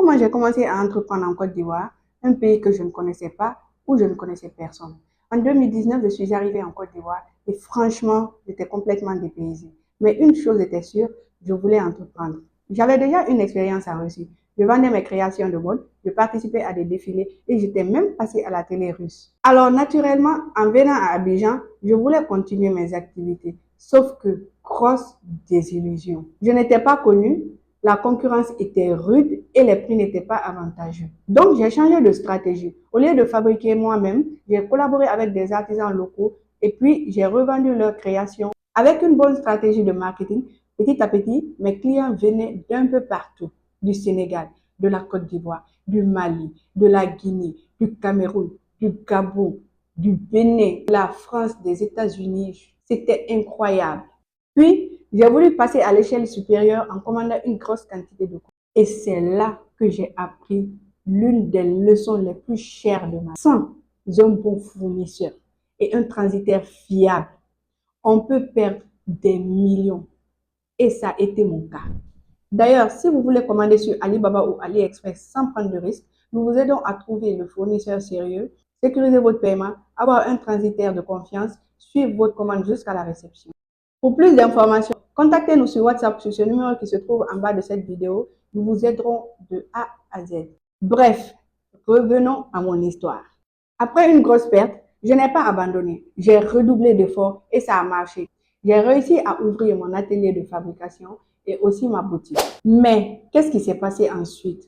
comment j'ai commencé à entreprendre en Côte d'Ivoire, un pays que je ne connaissais pas, où je ne connaissais personne. En 2019, je suis arrivée en Côte d'Ivoire et franchement, j'étais complètement dépaysée. Mais une chose était sûre, je voulais entreprendre. J'avais déjà une expérience à Russie. Je vendais mes créations de mode, je participais à des défilés et j'étais même passée à la télé russe. Alors naturellement, en venant à Abidjan, je voulais continuer mes activités. Sauf que, grosse désillusion. Je n'étais pas connue, la concurrence était rude et les prix n'étaient pas avantageux. Donc, j'ai changé de stratégie. Au lieu de fabriquer moi-même, j'ai collaboré avec des artisans locaux et puis j'ai revendu leurs créations. Avec une bonne stratégie de marketing, petit à petit, mes clients venaient d'un peu partout, du Sénégal, de la Côte d'Ivoire, du Mali, de la Guinée, du Cameroun, du Gabon, du Bénin, de la France, des États-Unis. C'était incroyable. Puis, j'ai voulu passer à l'échelle supérieure en commandant une grosse quantité de cours. Et c'est là que j'ai appris l'une des leçons les plus chères de ma vie. Sans un bon fournisseur et un transitaire fiable, on peut perdre des millions. Et ça a été mon cas. D'ailleurs, si vous voulez commander sur Alibaba ou AliExpress sans prendre de risque, nous vous aidons à trouver le fournisseur sérieux, sécuriser votre paiement, avoir un transitaire de confiance, suivre votre commande jusqu'à la réception. Pour plus d'informations, contactez-nous sur WhatsApp sur ce numéro qui se trouve en bas de cette vidéo. Nous vous aiderons de A à Z. Bref, revenons à mon histoire. Après une grosse perte, je n'ai pas abandonné. J'ai redoublé d'efforts et ça a marché. J'ai réussi à ouvrir mon atelier de fabrication et aussi ma boutique. Mais qu'est-ce qui s'est passé ensuite?